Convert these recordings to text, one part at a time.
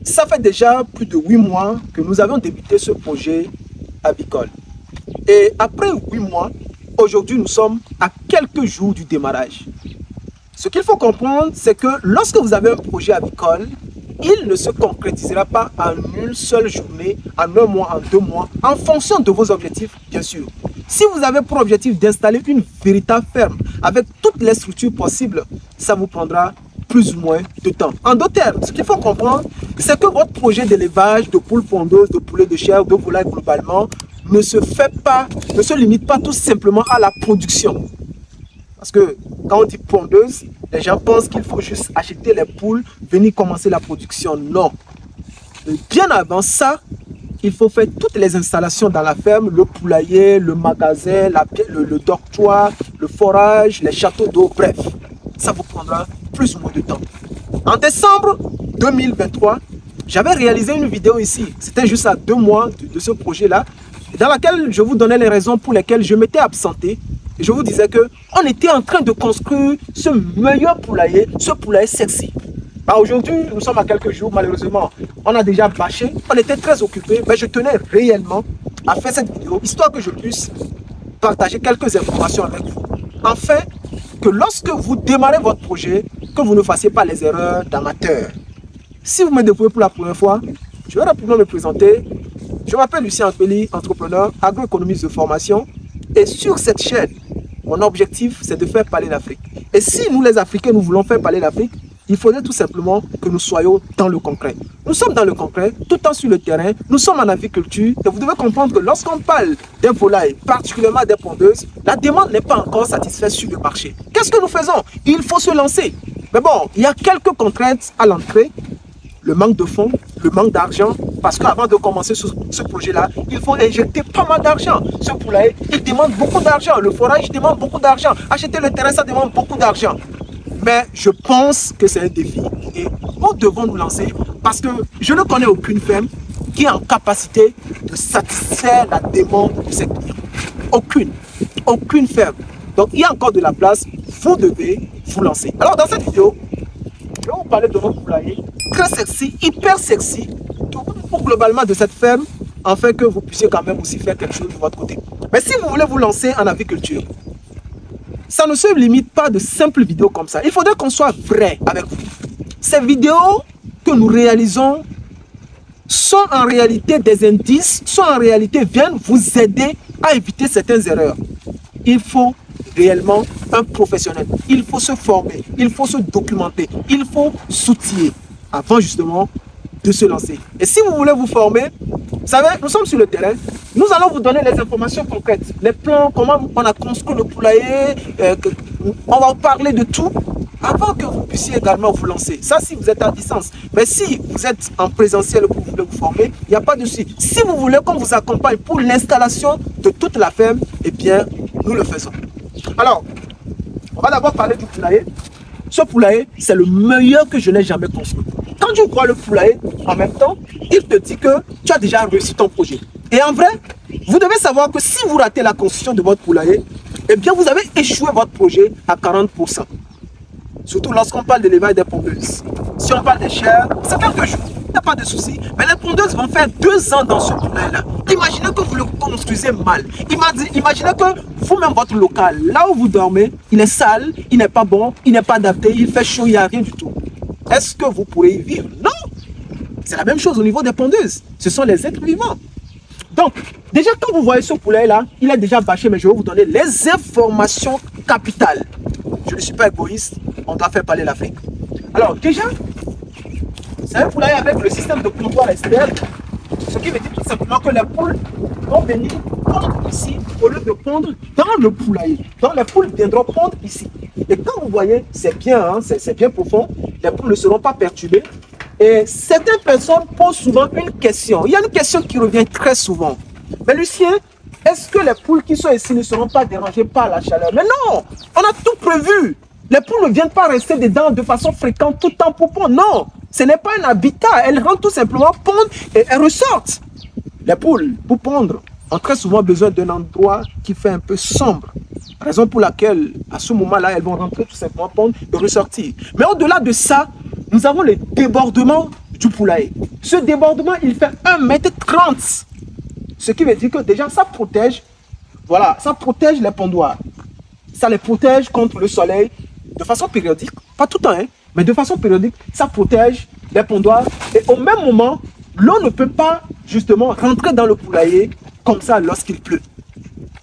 Ça fait déjà plus de 8 mois que nous avons débuté ce projet avicole. Et après 8 mois, aujourd'hui nous sommes à quelques jours du démarrage. Ce qu'il faut comprendre, c'est que lorsque vous avez un projet avicole, il ne se concrétisera pas en une seule journée, en un mois, en 2 mois, en fonction de vos objectifs, bien sûr. Si vous avez pour objectif d'installer une véritable ferme avec toutes les structures possibles, ça vous prendra plus ou moins de temps. En d'autres termes, ce qu'il faut comprendre, c'est que votre projet d'élevage de poules pondeuses, de poulets de chair, de volailles globalement, ne se limite pas tout simplement à la production. Parce que quand on dit pondeuse, les gens pensent qu'il faut juste acheter les poules, venir commencer la production. Non. Bien avant ça, il faut faire toutes les installations dans la ferme, le poulailler, le magasin, le dortoir, le forage, les châteaux d'eau, bref. Ça vous prendra plus ou moins de temps. En décembre 2023, j'avais réalisé une vidéo ici. C'était juste à 2 mois de ce projet-là, dans laquelle je vous donnais les raisons pour lesquelles je m'étais absenté. Et je vous disais qu'on était en train de construire ce meilleur poulailler, ce poulailler sexy. Aujourd'hui, nous sommes à quelques jours, malheureusement, on a déjà bâché, on était très occupés, mais je tenais réellement à faire cette vidéo, histoire que je puisse partager quelques informations avec vous. Afin que lorsque vous démarrez votre projet, que vous ne fassiez pas les erreurs d'amateurs. Si vous me découvrez pour la première fois, je vais rapidement me présenter. Je m'appelle Lucien Ampeli, entrepreneur, agroéconomiste de formation. Et sur cette chaîne, mon objectif, c'est de faire parler l'Afrique. Et si nous, les Africains, nous voulons faire parler l'Afrique, il faudrait tout simplement que nous soyons dans le concret. Nous sommes dans le concret, tout le temps sur le terrain, nous sommes en agriculture. Et vous devez comprendre que lorsqu'on parle des volailles, particulièrement des pondeuses, la demande n'est pas encore satisfaite sur le marché. Qu'est-ce que nous faisons? Il faut se lancer. Mais bon, il y a quelques contraintes à l'entrée. Le manque de fonds, le manque d'argent, parce qu'avant de commencer ce projet-là, il faut injecter pas mal d'argent. Ce poulailler, il demande beaucoup d'argent. Le forage demande beaucoup d'argent. Acheter le terrain, ça demande beaucoup d'argent. Mais je pense que c'est un défi. Et nous devons nous lancer parce que je ne connais aucune ferme qui est en capacité de satisfaire la demande de ses clients. Aucune. Aucune ferme. Donc il y a encore de la place. Vous devez vous lancer. Alors dans cette vidéo, je vais vous parler de notre poulailler. Très sexy, hyper sexy. Pour globalement de cette ferme, afin que vous puissiez quand même aussi faire quelque chose de votre côté. Mais si vous voulez vous lancer en agriculture, ça ne se limite pas de simples vidéos comme ça. Il faudrait qu'on soit vrai avec vous. Ces vidéos que nous réalisons sont en réalité des indices, sont en réalité viennent vous aider à éviter certaines erreurs. Il faut réellement un professionnel. Il faut se former, il faut se documenter, il faut s'outiller avant justement de se lancer. Et si vous voulez vous former, vous savez, nous sommes sur le terrain, nous allons vous donner les informations concrètes, les plans, comment on a construit le poulailler, on va vous parler de tout avant que vous puissiez également vous lancer. Ça, si vous êtes à distance. Mais si vous êtes en présentiel et que vous voulez vous former, il n'y a pas de souci. Si vous voulez qu'on vous accompagne pour l'installation de toute la ferme, eh bien, nous le faisons. Alors, on va d'abord parler du poulailler. Ce poulailler, c'est le meilleur que je n'ai jamais construit. Quand tu vois le poulailler, en même temps, il te dit que tu as déjà réussi ton projet. Et en vrai, vous devez savoir que si vous ratez la construction de votre poulailler, eh bien, vous avez échoué votre projet à 40%. Surtout lorsqu'on parle de l'élevage des pondeuses. Si on parle des chairs, c'est quelques jours, il n'y a pas de souci. Mais les pondeuses vont faire 2 ans dans ce poulailler-là. Imaginez que vous le construisez mal. Imaginez que vous-même, votre local, là où vous dormez, il est sale, il n'est pas bon, il n'est pas adapté, il fait chaud, il n'y a rien du tout. Est-ce que vous pourrez y vivre? Non. C'est la même chose au niveau des pondeuses. Ce sont les êtres vivants. Donc, déjà quand vous voyez ce poulet-là, il est déjà bâché, mais je vais vous donner les informations capitales. Je ne suis pas égoïste, on doit faire parler l'Afrique. Alors, déjà, c'est un poulailler avec le système de comptoir externe, ce qui veut dire tout simplement que les poules vont venir pondre ici au lieu de pondre dans le poulailler. Donc, les poules viendront pondre ici. Et quand vous voyez, c'est bien, hein, c'est bien profond, les poules ne seront pas perturbées. Et certaines personnes posent souvent une question. Il y a une question qui revient très souvent. Mais Lucien, est-ce que les poules qui sont ici ne seront pas dérangées par la chaleur? Mais non, on a tout prévu. Les poules ne viennent pas rester dedans de façon fréquente tout le temps pour pondre. Non, ce n'est pas un habitat. Elles rentrent tout simplement pondre et elles ressortent. Les poules, pour pondre, ont très souvent besoin d'un endroit qui fait un peu sombre. Raison pour laquelle, à ce moment-là, elles vont rentrer tout simplement pondre et ressortir. Mais au-delà de ça, nous avons le débordement du poulailler. Ce débordement, il fait 1,30 m. Ce qui veut dire que déjà, ça protège, voilà, ça protège les pondoirs. Ça les protège contre le soleil de façon périodique, pas tout le temps, hein, mais de façon périodique, ça protège les pondoirs. Et au même moment, l'eau ne peut pas justement rentrer dans le poulailler comme ça lorsqu'il pleut.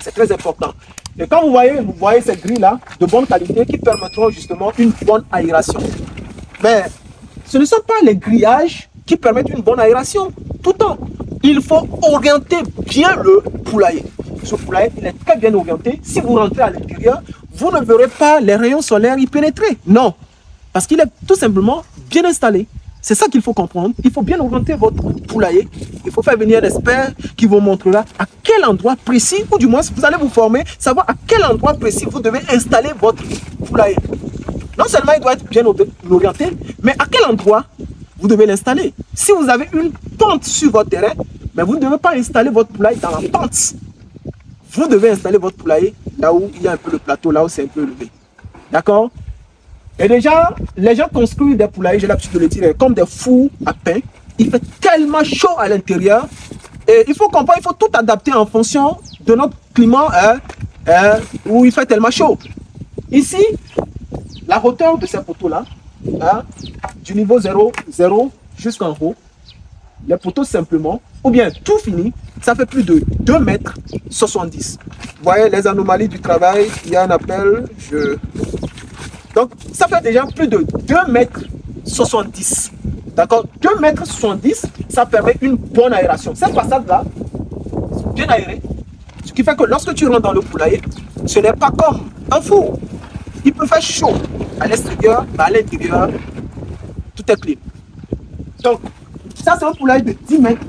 C'est très important. Et quand vous voyez ces grilles-là de bonne qualité qui permettront justement une bonne aération. Mais ce ne sont pas les grillages qui permettent une bonne aération tout le temps. Il faut orienter bien le poulailler. Ce poulailler, il est très bien orienté. Si vous rentrez à l'intérieur, vous ne verrez pas les rayons solaires y pénétrer. Non, parce qu'il est tout simplement bien installé. C'est ça qu'il faut comprendre. Il faut bien orienter votre poulailler. Il faut faire venir des experts qui vous montrera à quel endroit précis, ou du moins vous allez vous former, savoir à quel endroit précis vous devez installer votre poulailler. Non seulement il doit être bien orienté, mais à quel endroit vous devez l'installer. Si vous avez une pente sur votre terrain, mais vous ne devez pas installer votre poulailler dans la pente. Vous devez installer votre poulailler là où il y a un peu le plateau, là où c'est un peu élevé. D'accord? Et déjà, les gens construisent des poulaillers, j'ai l'habitude de le dire, comme des fours à pain. Il fait tellement chaud à l'intérieur. Et il faut comprendre, il faut tout adapter en fonction de notre climat où il fait tellement chaud. Ici, la hauteur de ces poteaux-là, du niveau 0 jusqu'en haut, les poteaux simplement, ou bien tout fini, ça fait plus de 2,70 m. Vous voyez les anomalies du travail, il y a un appel, Donc, ça fait déjà plus de 2,70 m. D'accord? 2,70 m, ça permet une bonne aération. Cette façade-là, bien aérée. Ce qui fait que lorsque tu rentres dans le poulailler, ce n'est pas comme un four. Il peut faire chaud à l'extérieur, mais à l'intérieur, tout est clean. Donc, ça, c'est un poulailler de 10 mètres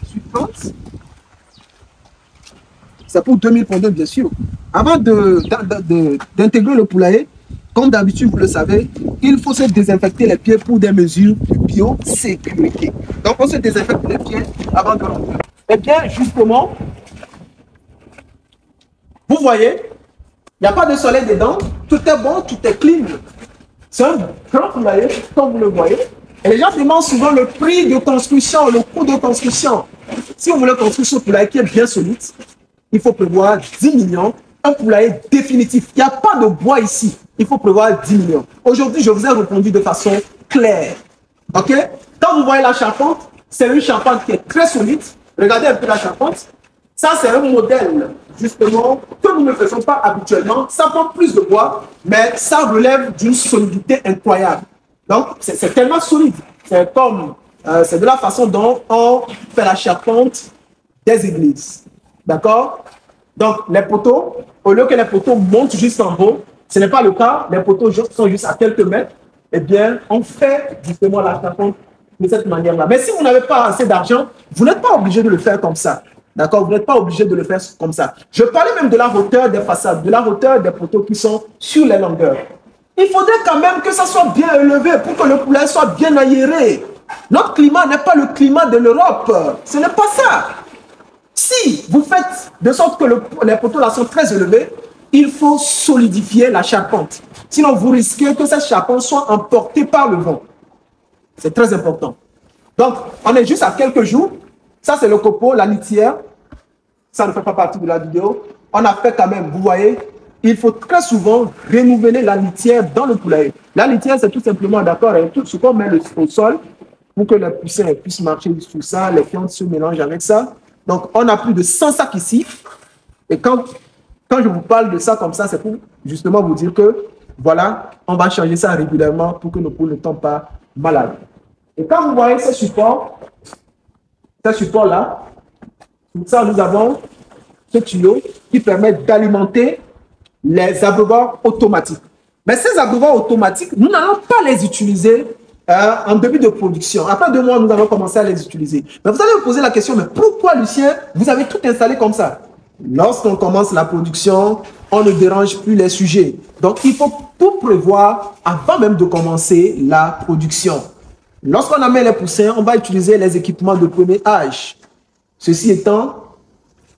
sur 30. C'est pour 2000 pondeurs, bien sûr. Avant d'intégrer le poulailler, comme d'habitude, vous le savez, il faut se désinfecter les pieds pour des mesures de biosécurité. Donc, on se désinfecte les pieds avant de rentrer. Eh bien, justement, vous voyez, il n'y a pas de soleil dedans, tout est bon, tout est clean. C'est un grand poulailler, comme vous le voyez. Et les gens demandent souvent le prix de construction, le coût de construction. Si vous voulez construire ce poulailler qui est bien solide, il faut prévoir 10 millions. Un poulailler définitif. Il n'y a pas de bois ici. Il faut prévoir 10 millions. Aujourd'hui, je vous ai répondu de façon claire. OK? Quand vous voyez la charpente, c'est une charpente qui est très solide. Regardez un peu la charpente. Ça, c'est un modèle, justement, que nous ne faisons pas habituellement. Ça prend plus de bois, mais ça relève d'une solidité incroyable. Donc, c'est tellement solide. C'est comme, c'est de la façon dont on fait la charpente des églises. D'accord? Donc, les poteaux, au lieu que les poteaux montent juste en haut, ce n'est pas le cas. Les poteaux sont juste à quelques mètres. Eh bien, on fait justement la charpente de cette manière-là. Mais si vous n'avez pas assez d'argent, vous n'êtes pas obligé de le faire comme ça. D'accord? Vous n'êtes pas obligé de le faire comme ça. Je parlais même de la hauteur des façades, de la hauteur des poteaux qui sont sur les longueurs. Il faudrait quand même que ça soit bien élevé pour que le poulailler soit bien aéré. Notre climat n'est pas le climat de l'Europe. Ce n'est pas ça. Si vous faites de sorte que les poteaux là sont très élevés, il faut solidifier la charpente. Sinon, vous risquez que cette charpente soit emportée par le vent. C'est très important. Donc, on est juste à quelques jours. Ça, c'est le copeau, la litière. Ça ne fait pas partie de la vidéo. On a fait quand même, vous voyez, il faut très souvent renouveler la litière dans le poulailler. La litière, c'est tout simplement, d'accord, tout ce qu'on met au sol pour que les poussins puissent marcher sur ça, les fientes se mélangent avec ça. Donc, on a plus de 100 sacs ici. Et quand je vous parle de ça comme ça, c'est pour justement vous dire que, voilà, on va changer ça régulièrement pour que nos poules ne tombent pas malades. Et quand vous voyez ce support-là, pour ça, nous avons ce tuyau qui permet d'alimenter les abreuvoirs automatiques. Mais ces abreuvoirs automatiques, nous n'allons pas les utiliser en début de production. Après 2 mois, nous allons commencer à les utiliser. Mais vous allez vous poser la question, mais pourquoi, Lucien, vous avez tout installé comme ça? Lorsqu'on commence la production, on ne dérange plus les sujets. Donc, il faut tout prévoir avant même de commencer la production. Lorsqu'on amène les poussins, on va utiliser les équipements de premier âge. Ceci étant,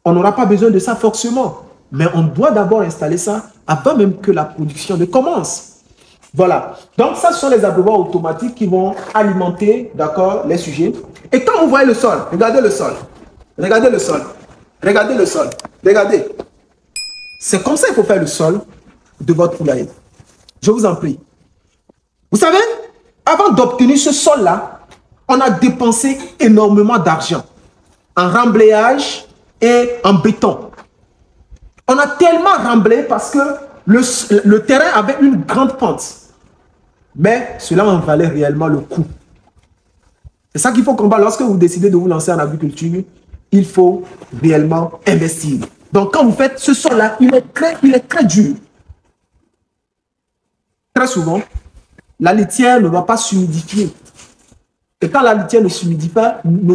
on n'aura pas besoin de ça forcément. Mais on doit d'abord installer ça avant même que la production ne commence. Voilà. Donc, ça, ce sont les abreuvoirs automatiques qui vont alimenter, d'accord, les sujets. Et quand vous voyez le sol, regardez le sol. Regardez le sol. Regardez le sol. Regardez. C'est comme ça qu'il faut faire le sol de votre poulailler. Je vous en prie. Vous savez, avant d'obtenir ce sol-là, on a dépensé énormément d'argent en remblayage et en béton. On a tellement remblé parce que le terrain avait une grande pente. Mais cela en valait réellement le coup. C'est ça qu'il faut combattre. Lorsque vous décidez de vous lancer en agriculture, il faut réellement investir. Donc quand vous faites ce sol-là, il est très dur. Très souvent, la litière ne va pas s'humidifier. Et quand la litière ne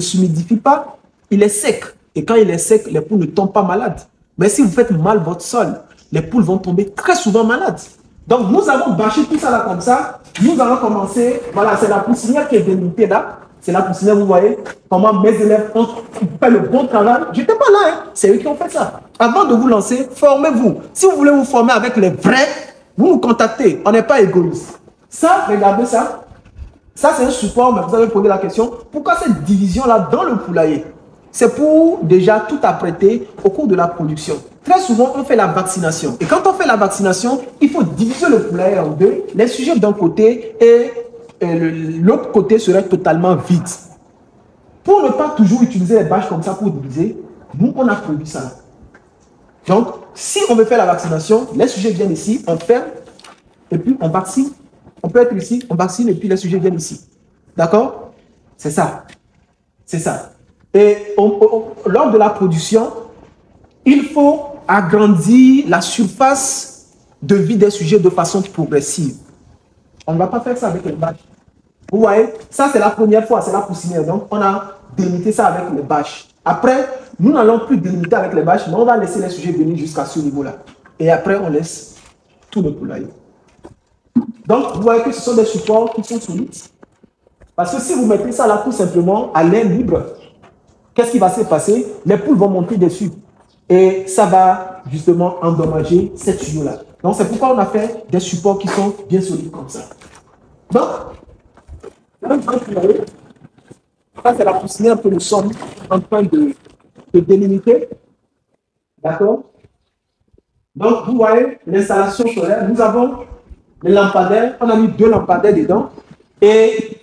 s'humidifie pas, il est sec. Et quand il est sec, les poules ne tombent pas malades. Mais si vous faites mal votre sol, les poules vont tomber très souvent malades. Donc nous avons bâché tout ça là comme ça. Nous allons commencer. Voilà, c'est la poussinière qui est délimitée là. C'est la poussinière, vous voyez comment mes élèves ont fait le bon travail. Je n'étais pas là, hein. C'est eux qui ont fait ça. Avant de vous lancer, formez-vous. Si vous voulez vous former avec les vrais, vous nous contactez. On n'est pas égoïste. Ça, regardez ça. Ça, c'est un support, mais vous avez posé la question. Pourquoi cette division-là dans le poulailler? C'est pour déjà tout apprêter au cours de la production. Très souvent, on fait la vaccination. Et quand on fait la vaccination, il faut diviser le poulailler en deux. Les sujets d'un côté et l'autre côté serait totalement vide. Pour ne pas toujours utiliser les bâches comme ça pour diviser, nous, on a prévu ça. Donc, si on veut faire la vaccination, les sujets viennent ici, on ferme, et puis on vaccine. On peut être ici, on vaccine, et puis les sujets viennent ici. D'accord? C'est ça. C'est ça. Et lors de la production, il faut agrandir la surface de vie des sujets de façon progressive. On ne va pas faire ça avec les bâches. Vous voyez, ça c'est la première fois, c'est la poussinière. Donc on a délimité ça avec les bâches. Après, nous n'allons plus délimiter avec les bâches, mais on va laisser les sujets venir jusqu'à ce niveau-là. Et après, on laisse tout le poulailler. Donc, vous voyez que ce sont des supports qui sont solides. Parce que si vous mettez ça là tout simplement à l'air libre, qu'est-ce qui va se passer? Les poules vont monter dessus. Et ça va justement endommager cette tuyau-là. Donc, c'est pourquoi on a fait des supports qui sont bien solides comme ça. Donc, ça, c'est la poussinière que nous sommes en train de délimiter. D'accord? Donc, vous voyez l'installation solaire. Nous avons les lampadaires. On a mis 2 lampadaires dedans. Et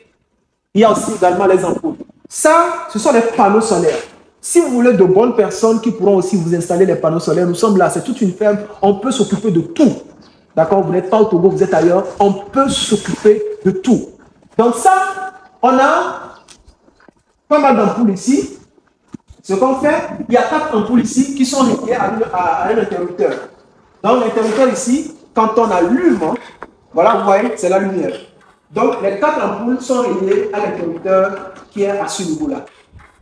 il y a aussi également les ampoules. Ça, ce sont les panneaux solaires. Si vous voulez de bonnes personnes qui pourront aussi vous installer les panneaux solaires, nous sommes là. C'est toute une ferme. On peut s'occuper de tout. D'accord? Vous n'êtes pas au Togo, vous êtes ailleurs. On peut s'occuper de tout. Donc ça, on a pas mal d'ampoules ici. Ce qu'on fait, il y a 4 ampoules ici qui sont liées à un interrupteur. Donc l'interrupteur ici, quand on allume, voilà, vous voyez, c'est la lumière. Donc les 4 ampoules sont reliées à l'interrupteur qui est à ce niveau-là.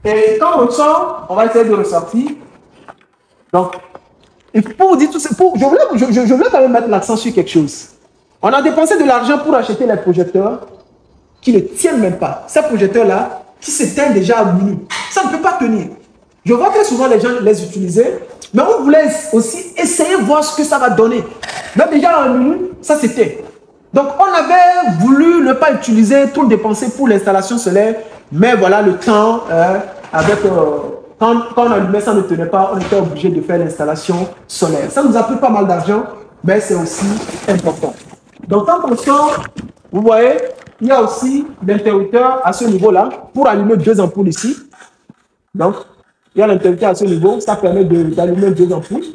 Et quand on sort, on va essayer de ressortir. Donc, et pour vous dire tout ça, je voulais quand même mettre l'accent sur quelque chose. On a dépensé de l'argent pour acheter les projecteurs qui ne tiennent même pas. Ces projecteurs-là, qui s'éteignent déjà à minuit. Ça ne peut pas tenir. Je vois très souvent les gens les utiliser, mais on voulait aussi essayer de voir ce que ça va donner. Mais déjà en minute, ça s'éteint. Donc on avait voulu ne pas utiliser tout le dépensé pour l'installation solaire, mais voilà le temps, quand on allumait, ça ne tenait pas, on était obligé de faire l'installation solaire. Ça nous a pris pas mal d'argent, mais c'est aussi important. Donc quand on sort, vous voyez, il y a aussi l'interrupteur à ce niveau-là pour allumer 2 ampoules ici. Donc, il y a l'interrupteur à ce niveau, ça permet d'allumer 2 ampoules.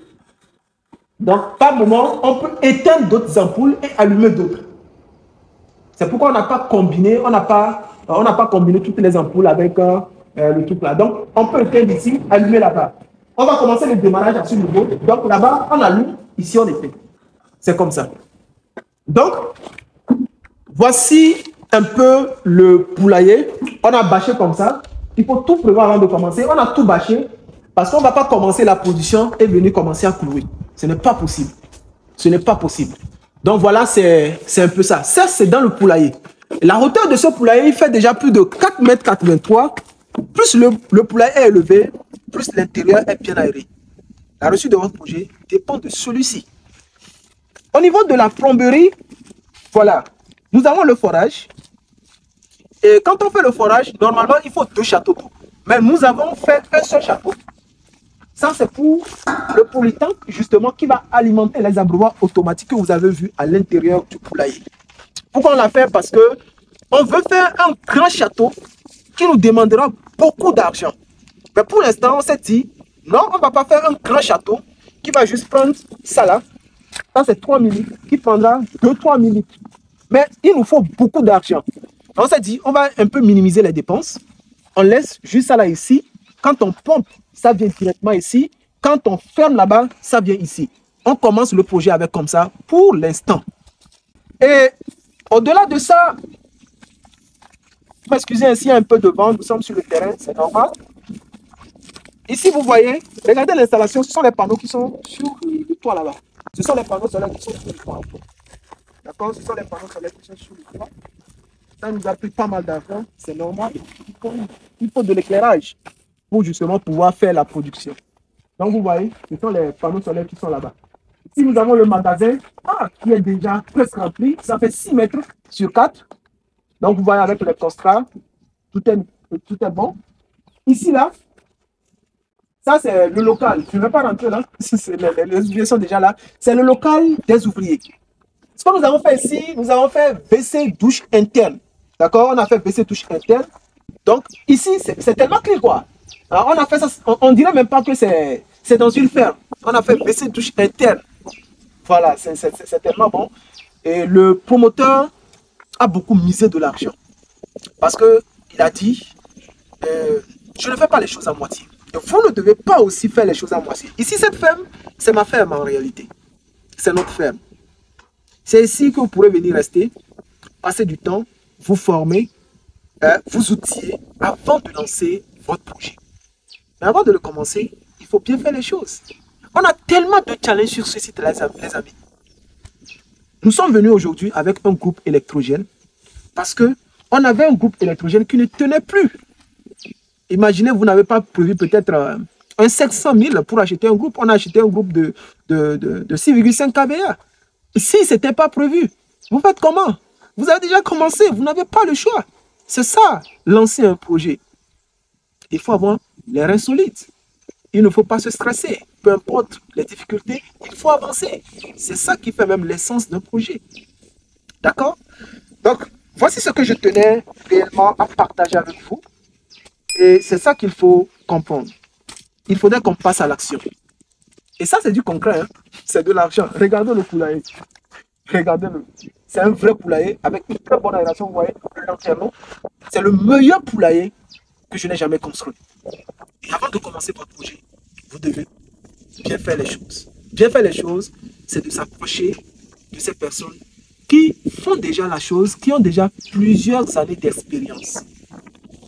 Donc, par moment, on peut éteindre d'autres ampoules et allumer d'autres. C'est pourquoi on n'a pas combiné, on n'a pas combiné toutes les ampoules avec le truc là. Donc, on peut éteindre ici, allumer là-bas. On va commencer le démarrage à ce niveau. Donc, là-bas, on allume, ici, on éteint. C'est comme ça. Donc, voici un peu le poulailler. On a bâché comme ça. Il faut tout prévoir avant de commencer. On a tout bâché parce qu'on ne va pas commencer la production et venir commencer à clouer. Ce n'est pas possible. Ce n'est pas possible. Donc voilà, c'est un peu ça. Ça, c'est dans le poulailler. La hauteur de ce poulailler, il fait déjà plus de 4,83 m. Plus le poulailler est élevé, plus l'intérieur est bien aéré. La réussite de votre projet dépend de celui-ci. Au niveau de la plomberie, Voilà. Nous avons le forage. Et quand on fait le forage, normalement, il faut 2 châteaux d'eau. Mais nous avons fait un seul château. Ça, c'est pour le polytank, justement, qui va alimenter les abreuvoirs automatiques que vous avez vus à l'intérieur du poulailler. Pourquoi on l'a fait? Parce que on veut faire un grand château qui nous demandera beaucoup d'argent. Mais pour l'instant, on s'est dit, non, on ne va pas faire un grand château qui va juste prendre ça là. Ça, c'est 3 000 litres, qui prendra 2-3 000 litres. Mais il nous faut beaucoup d'argent. On s'est dit, on va un peu minimiser les dépenses. On laisse juste ça là ici. Quand on pompe, ça vient directement ici. Quand on ferme là-bas, ça vient ici. On commence le projet avec comme ça pour l'instant. Et au-delà de ça, excusez ainsi un peu de vent, nous sommes sur le terrain, c'est normal. Ici, vous voyez, regardez l'installation, ce sont les panneaux qui sont sur le toit là-bas. Ce sont les panneaux solaires qui sont sur le toit. D'accord? Ce sont les panneaux solaires qui sont sur le toit. Ça nous a pris pas mal d'argent, c'est normal. Il faut de l'éclairage pour justement pouvoir faire la production. Donc vous voyez, ce sont les panneaux solaires qui sont là-bas. Ici nous avons le magasin qui est déjà presque rempli. Ça fait 6 mètres sur 4. Donc vous voyez avec les constructeurs, tout est bon. Ici là, ça c'est le local. Je ne vais pas rentrer là, les ouvriers sont déjà là. C'est le local des ouvriers. Ce que nous avons fait ici, nous avons fait WC douche interne. D'accord? On a fait WC douche interne. Donc, ici, c'est tellement clean, quoi. Alors, on a fait ça, on dirait même pas que c'est dans une ferme. On a fait WC douche interne. Voilà, c'est tellement bon. Et le promoteur a beaucoup misé de l'argent. Parce qu'il a dit, je ne fais pas les choses à moitié. Et vous ne devez pas aussi faire les choses à moitié. Ici, cette ferme, c'est ma ferme en réalité. C'est notre ferme. C'est ici que vous pourrez venir rester, passer du temps, vous former, vous outiller avant de lancer votre projet. Mais avant de le commencer, il faut bien faire les choses. On a tellement de challenges sur ce site, les amis. Nous sommes venus aujourd'hui avec un groupe électrogène parce qu'on avait un groupe électrogène qui ne tenait plus. Imaginez, vous n'avez pas prévu peut-être un 700 000 pour acheter un groupe. On a acheté un groupe de 6,5 kVA. Si ce n'était pas prévu, vous faites comment? Vous avez déjà commencé, vous n'avez pas le choix. C'est ça, lancer un projet. Il faut avoir les reins solides. Il ne faut pas se stresser. Peu importe les difficultés, il faut avancer. C'est ça qui fait même l'essence d'un projet. D'accord? Donc, voici ce que je tenais réellement à partager avec vous. Et c'est ça qu'il faut comprendre. Il faudrait qu'on passe à l'action. Et ça, c'est du concret. Hein? C'est de l'argent. Regardez le poulailler. Regardez-le. C'est un vrai poulailler avec une très bonne aération. Vous voyez, l'entièrement. C'est le meilleur poulailler que je n'ai jamais construit. Et avant de commencer votre projet, vous devez bien faire les choses. Bien faire les choses, c'est de s'approcher de ces personnes qui font déjà la chose, qui ont déjà plusieurs années d'expérience.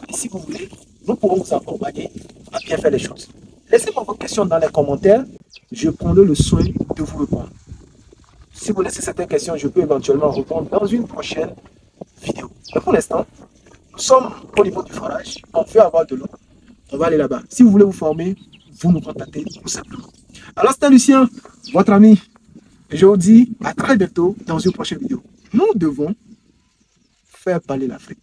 Et si vous voulez, nous pourrons vous accompagner à bien faire les choses. Laissez-moi vos questions dans les commentaires. Je prendrai le soin de vous répondre. Si vous laissez certaines questions, je peux éventuellement répondre dans une prochaine vidéo. Mais pour l'instant, nous sommes au niveau du forage. On veut avoir de l'eau. On va aller là-bas. Si vous voulez vous former, vous nous contactez tout simplement. Alors, c'était Lucien, votre ami. Je vous dis à très bientôt dans une prochaine vidéo. Nous devons faire parler l'Afrique.